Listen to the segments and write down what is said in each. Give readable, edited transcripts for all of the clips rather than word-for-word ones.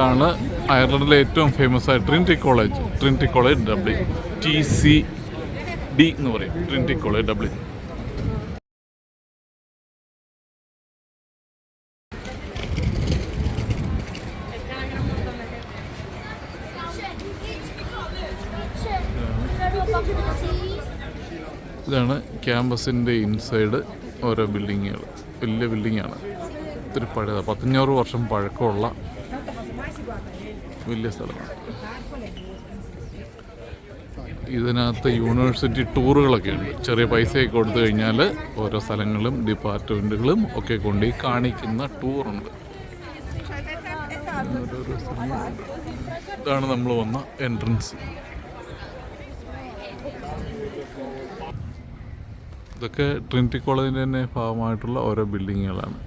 ഇതാണ് അയർലൻഡിലെ ഏറ്റവും ഫേമസ് ആയ ട്രിനിറ്റി കോളേജ് ഡബ്ലിൻ. TCD എന്ന് പറയും, ട്രിനിറ്റി കോളേജ് ഡബ്ലിൻ. ഇതാണ് ക്യാമ്പസിൻ്റെ ഇൻസൈഡ്. ഓരോ ബിൽഡിങ്ങുകൾ, വലിയ ബിൽഡിങ്ങാണ്, ഒത്തിരി പഴയതാണ്, 1500 വർഷം പഴക്കമുള്ള വലിയ സ്ഥലമാണ്. ഇതിനകത്ത് യൂണിവേഴ്സിറ്റി ടൂറുകളൊക്കെ ഉണ്ട്. ചെറിയ പൈസയൊക്കെ കൊടുത്തു കഴിഞ്ഞാൽ ഓരോ സ്ഥലങ്ങളും ഡിപ്പാർട്ട്മെൻറ്റുകളും ഒക്കെ കൊണ്ട് കാണിക്കുന്ന ടൂറുണ്ട്. ഇതാണ് നമ്മൾ വന്ന എൻട്രൻസ്. ഇതൊക്കെ ട്രിനിറ്റി കോളേജിൻ്റെ തന്നെ ഭാഗമായിട്ടുള്ള ഓരോ ബിൽഡിങ്ങുകളാണ്.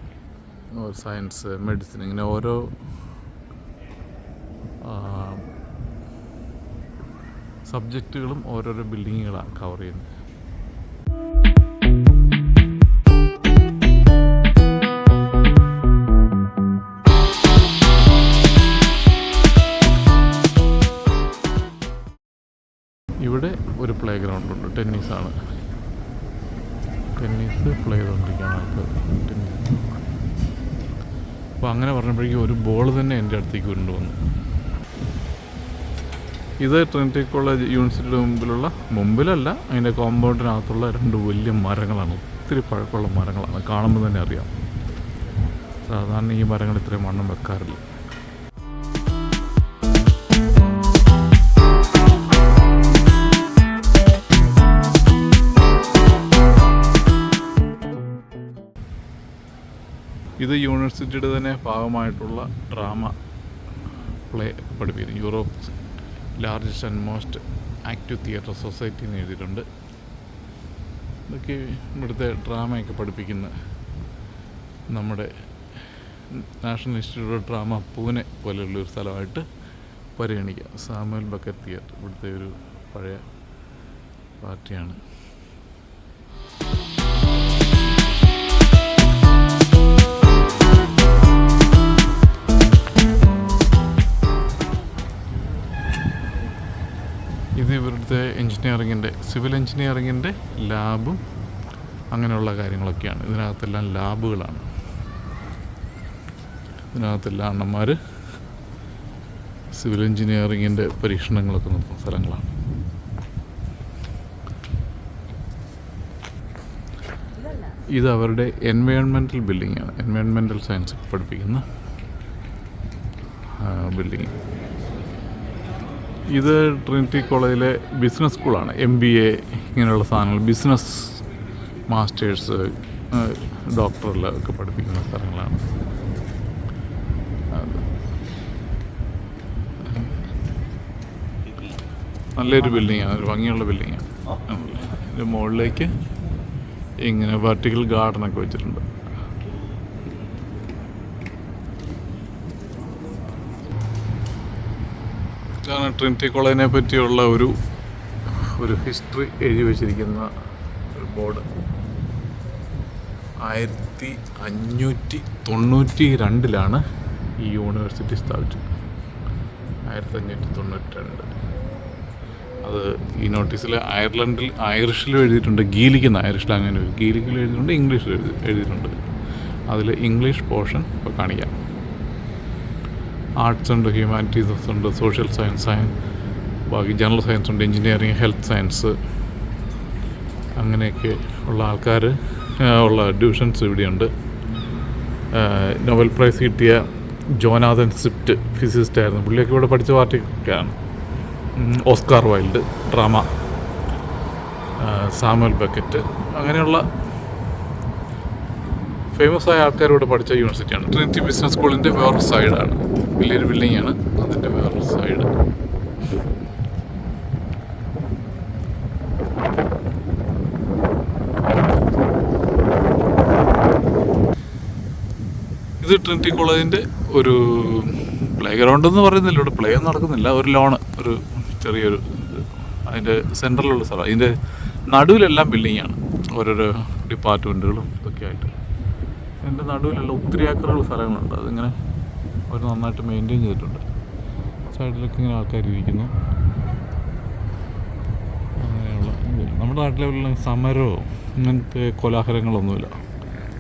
സയൻസ്, മെഡിസിൻ, ഇങ്ങനെ ഓരോ സബ്ജക്റ്റുകളും ഓരോരോ ബിൽഡിങ്ങുകളാണ് കവർ ചെയ്യുന്നത്. ഇവിടെ ഒരു പ്ലേ ഗ്രൗണ്ട് ഉണ്ട്, ടെന്നീസ് പ്ലേ ചെയ്തുകൊണ്ടിരിക്കുകയാണ് ആൾക്കാർ. അപ്പോൾ അങ്ങനെ പറഞ്ഞപ്പോഴേക്കും ഒരു ബോൾ തന്നെ എൻ്റെ അടുത്തേക്ക് കൊണ്ടുവന്നു. ഇത് ട്രിനിറ്റി കോളേജ് യൂണിവേഴ്സിറ്റിയുടെ മുമ്പിലല്ല, അതിൻ്റെ കോമ്പൗണ്ടിനകത്തുള്ള 2 വലിയ മരങ്ങളാണ്. ഒത്തിരി പഴക്കമുള്ള മരങ്ങളാണ്, കാണുമ്പോൾ തന്നെ അറിയാം. സാധാരണ ഈ മരങ്ങൾ ഇത്രയും വണ്ണം വെക്കാറില്ല. ഇത് യൂണിവേഴ്സിറ്റിയുടെ തന്നെ ഭാഗമായിട്ടുള്ള ഡ്രാമ പ്ലേ പഠിപ്പിക്കുന്നു. Europe largest and most active theatre society എന്ന് എഴുതിയിട്ടുണ്ട്. ഇതൊക്കെ ഇവിടുത്തെ ഡ്രാമയൊക്കെ പഠിപ്പിക്കുന്ന നമ്മുടെ national institute of drama Pune പോലെയുള്ളൊരു സ്ഥലമായിട്ട് പരിഗണിക്കാം. സാമുവൽ ബക്കറ്റ് തിയേറ്റർ ഇവിടുത്തെ ഒരു പഴയ പാർട്ടിയാണ്. ഇത് ഇവിടുത്തെ സിവിൽ എഞ്ചിനീയറിങ്ങിൻ്റെ ലാബും അങ്ങനെയുള്ള കാര്യങ്ങളൊക്കെയാണ്. ഇതിനകത്തെല്ലാം ലാബുകളാണ്. ഇതിനകത്തെല്ലാം അണ്ണന്മാർ സിവിൽ എഞ്ചിനീയറിങ്ങിൻ്റെ പരീക്ഷണങ്ങളൊക്കെ നടത്തുന്ന സ്ഥലങ്ങളാണ്. ഇത് അവരുടെ എൻവയോൺമെൻറ്റൽ ബിൽഡിങ്ങാണ്. എൻവയോൺമെൻറ്റൽ സയൻസ് പഠിപ്പിക്കുന്ന ബിൽഡിങ്. ഇത് ട്രിനിറ്റി കോളേജിലെ ബിസിനസ് സ്കൂളാണ്. MBA ഇങ്ങനെയുള്ള സാധനങ്ങൾ, ബിസിനസ് മാസ്റ്റേഴ്സ്, ഡോക്ടറിലൊക്കെ പഠിപ്പിക്കുന്ന സ്ഥലങ്ങളാണ്. നല്ലൊരു ബിൽഡിങ്ങാണ്, ഒരു ഭംഗിയുള്ള ബിൽഡിങ്ങാണ്. ഇതിൻ്റെ മുകളിലേക്ക് ഇങ്ങനെ വെർട്ടിക്കൽ ഗാർഡനൊക്കെ വെച്ചിട്ടുണ്ട്. ഇതാണ് ട്രിനിറ്റി കോളേജിനെ പറ്റിയുള്ള ഒരു ഹിസ്റ്ററി എഴുതി വച്ചിരിക്കുന്ന ഒരു ബോർഡ്. 1592 ഈ യൂണിവേഴ്സിറ്റി സ്ഥാപിച്ചത്. 1592. അത് ഈ നോട്ടീസിൽ ഐറിഷിലും എഴുതിയിട്ടുണ്ട്, ഐറിഷിൽ അങ്ങനെ ഗീലിക്കിൽ എഴുതിയിട്ടുണ്ട്, ഇംഗ്ലീഷിൽ എഴുതിയിട്ടുണ്ട്. അതിൽ ഇംഗ്ലീഷ് പോർഷൻ ഇപ്പോൾ കാണിക്കാം. ആർട്സ് ഉണ്ട്, ഹ്യൂമാനിറ്റീസ് ഉണ്ട്, സോഷ്യൽ സയൻസ്, ബാക്കി ജനറൽ സയൻസ് ഉണ്ട്, എഞ്ചിനീയറിങ്, ഹെൽത്ത് സയൻസ്, അങ്ങനെയൊക്കെ ഉള്ള ആൾക്കാർ ഉള്ള ഡിവിഷൻസ് ഇവിടെയുണ്ട്. നോബൽ പ്രൈസ് കിട്ടിയ ജോനാഥൻ സ്വിഫ്റ്റ് ഫിസിസിസ്റ്റ് ആയിരുന്നു. പുള്ളിയൊക്കെ ഇവിടെ പഠിച്ച പാർട്ടിയൊക്കെയാണ്. Oscar Wilde drama, Samuel Beckett, അങ്ങനെയുള്ള ഫേമസ് ആയ ആൾക്കാർ ഇവിടെ പഠിച്ച യൂണിവേഴ്സിറ്റിയാണ്. ട്രിനിറ്റി ബിസിനസ് സ്കൂളിൻ്റെ വേറൊരു സൈഡാണ്, വലിയൊരു ബിൽഡിങ്ങാണ്, അതിൻ്റെ വേറൊരു സൈഡ്. ഇത് ട്രിനിറ്റി കോളേജിൻ്റെ ഒരു പ്ലേ ഗ്രൗണ്ട് എന്ന് പറയുന്നില്ല, ഇവിടെ പ്ലേ ഒന്നും നടക്കുന്നില്ല. ഒരു ഒരു ചെറിയൊരു അതിൻ്റെ സെൻട്രലുള്ള സ്ഥലം. അതിൻ്റെ നടുവിലെല്ലാം ബിൽഡിങ്ങാണ്, ഓരോരോ ഡിപ്പാർട്ട്മെൻറ്റുകളും ഇതൊക്കെ ആയിട്ട്. അതിൻ്റെ നടുവിലുള്ള ഒത്തിരി ഏക്കറുള്ള സ്ഥലങ്ങളുണ്ട്. അതിങ്ങനെ അവർ നന്നായിട്ട് മെയിൻറ്റെയിൻ ചെയ്തിട്ടുണ്ട്. സൈഡിലൊക്കെ ഇങ്ങനെ ആൾക്കാർ ഇരിക്കുന്നു. അങ്ങനെയുള്ള നമ്മുടെ നാട്ടിലെ സമരമോ ഇങ്ങനത്തെ കോലാഹലങ്ങളൊന്നുമില്ല,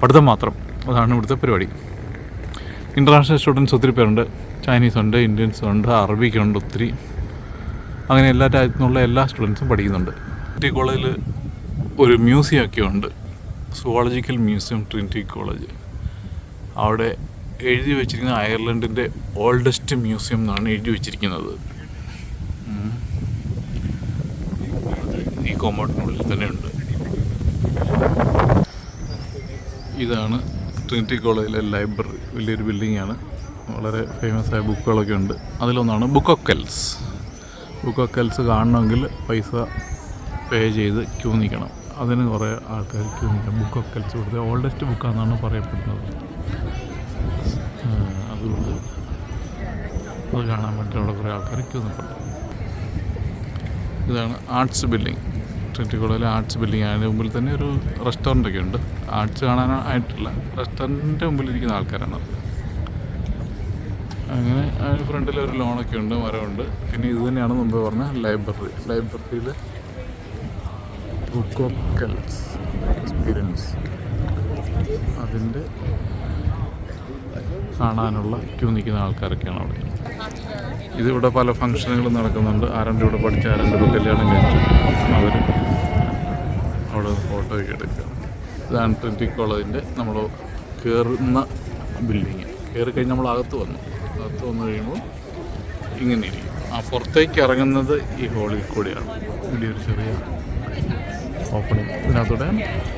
പഠിത്തം മാത്രം. അതാണ് ഇവിടുത്തെ പരിപാടി. ഇൻ്റർനാഷണൽ സ്റ്റുഡൻസ് ഒത്തിരി പേരുണ്ട്. ചൈനീസ് ഉണ്ട്, ഇന്ത്യൻസ് ഉണ്ട്, അറബിക്കുണ്ട് ഒത്തിരി. അങ്ങനെ എല്ലാ രാജ്യത്തു നിന്നുള്ള എല്ലാ സ്റ്റുഡൻസും പഠിക്കുന്നുണ്ട്. ട്രിനിറ്റി കോളേജിൽ ഒരു മ്യൂസിയം ഒക്കെ ഉണ്ട്, സുവോളജിക്കൽ മ്യൂസിയം ട്രിനിറ്റി കോളേജ്. അവിടെ എഴുതി വെച്ചിരിക്കുന്ന അയർലൻഡിൻ്റെ ഓൾഡസ്റ്റ് മ്യൂസിയം എന്നാണ് എഴുതി വെച്ചിരിക്കുന്നത്. ഈ കോമ്പൗണ്ടിനുള്ളിൽ തന്നെയുണ്ട്. ഇതാണ് ട്രിനിറ്റി കോളേജിലെ ലൈബ്രറി. വലിയൊരു ബിൽഡിങ്ങാണ്. വളരെ ഫേമസ് ആയ ബുക്കുകളൊക്കെ ഉണ്ട്. അതിലൊന്നാണ് book of kills. Book of kills കാണണമെങ്കിൽ പൈസ പേ ചെയ്ത് ക്യൂ നിൽക്കണം. അതിന് കുറേ ആൾക്കാർ ക്യൂ നിൽക്കണം. ബുക്ക് ഓഫ് കെൽസ് ഇവിടുത്തെ ഓൾഡസ്റ്റ് ബുക്കാണെന്നാണ് പറയപ്പെടുന്നത്. അതുകൊണ്ട് അത് കാണാൻ വേണ്ടി അവിടെ കുറേ ആൾക്കാർ ക്യൂ നിൽക്കണം. ഇതാണ് ആർട്സ് ബിൽഡിംഗ്. ട്രിനിറ്റി കോളേജിലെ ആർട്സ് ബിൽഡിംഗ്. അതിന് മുമ്പിൽ തന്നെ ഒരു റെസ്റ്റോറൻ്റൊക്കെ ഉണ്ട്. ആർട്സ് കാണാനായിട്ടില്ല, റെസ്റ്റോറൻറ്റിൻ്റെ മുമ്പിലിരിക്കുന്ന ആൾക്കാരാണ്. അങ്ങനെ അതിന് ഫ്രണ്ടിൽ ഒരു ലോണൊക്കെ ഉണ്ട്, മരമുണ്ട്. പിന്നെ ഇത് തന്നെയാണ് മുമ്പ് പറഞ്ഞ ലൈബ്രറി. ലൈബ്രറിയിൽ ബുക്ക് ഓഫ് കെൽസ് എക്സ്പീരിയൻസ് അതിൻ്റെ കാണാനുള്ള ക്യൂ നിൽക്കുന്ന ആൾക്കാരൊക്കെയാണ് അവിടെ. ഇതിവിടെ പല ഫംഗ്ഷനുകളും നടക്കുന്നുണ്ട്. ആരണ്ട് ഇവിടെ പഠിച്ച ആരണ്ട് ഇപ്പോൾ കല്യാണം കഴിച്ചു, അവർ അവിടെ ഫോട്ടോയൊക്കെ എടുക്കുക. ഇതാണ് ട്രിനിറ്റി കോളേജിൻ്റെ നമ്മൾ കയറുന്ന ബിൽഡിങ്. കയറി കഴിഞ്ഞ് നമ്മൾ അകത്ത് വന്നു കഴിയുമ്പോൾ ഇങ്ങനെ ഇരിക്കും. പുറത്തേക്ക് ഇറങ്ങുന്നത് ഈ ഹോളിൽ കൂടിയാണ്. വലിയൊരു ചെറിയ ഓപ്പണിങ്. ഇതിനകത്തൂടെ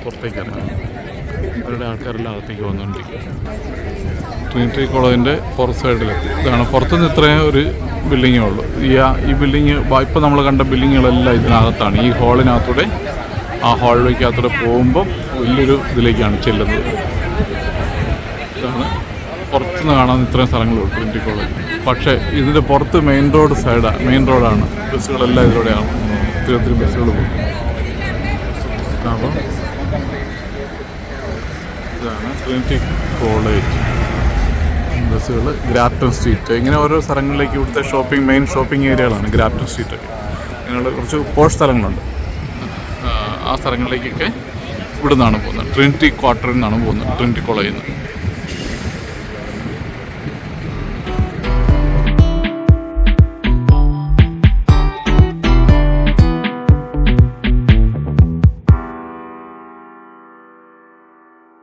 പുറത്തേക്ക് ഇറങ്ങുന്നത്. അവരുടെ ആൾക്കാരെല്ലാം അകത്തേക്ക് വന്നുകൊണ്ടിരിക്കുക. ട്രിനിറ്റി കോളേജിൻ്റെ പുറത്ത് സൈഡിലെത്തി. ഇതാണ് പുറത്തുനിന്ന് ഇത്രയും ഒരു ബിൽഡിങ്ങേ ഉള്ളൂ. ഈ ബിൽഡിങ് ഇപ്പോൾ നമ്മൾ കണ്ട ബിൽഡിങ്ങുകളെല്ലാം ഇതിനകത്താണ്. ഈ ഹാളിനകത്തൂടെ ആ ഹാൾവേക്കകത്തൂടെ പോകുമ്പം വലിയൊരു ഇതിലേക്കാണ് ചെല്ലുന്നത്. ഇതാണ് പുറത്തുനിന്ന് കാണാൻ ഇത്രയും സ്ഥലങ്ങളുള്ളൂ ട്രിനിറ്റി കോളേജ്. പക്ഷേ ഇതിൻ്റെ പുറത്ത് മെയിൻ റോഡാണ്. ബസ്സുകളെല്ലാം ഇതിലൂടെയാണ്. ഒത്തിരി ബസ്സുകൾ പോകും. അപ്പം ഇതാണ് ട്രിനിറ്റി കോളേജ് ബസ്സുകൾ. ഗ്രാപ്റ്റൺ സ്ട്രീറ്റ്, ഇങ്ങനെ ഓരോ സ്ഥലങ്ങളിലേക്ക് ഇവിടുത്തെ മെയിൻ ഷോപ്പിംഗ് ഏരിയകളാണ് ഗ്രാപ്റ്റൺ സ്ട്രീറ്റൊക്കെ. ഇങ്ങനെയുള്ള കുറച്ച് പോഷ് സ്ഥലങ്ങളുണ്ട്. ആ സ്ഥലങ്ങളിലേക്കൊക്കെ ഇവിടെ നിന്നാണ് പോകുന്നത്. ട്രിനിറ്റി ക്വാർട്ടറിൽ നിന്നാണ് പോകുന്നത്, ട്രിനിറ്റി കോളേജിൽ നിന്ന്.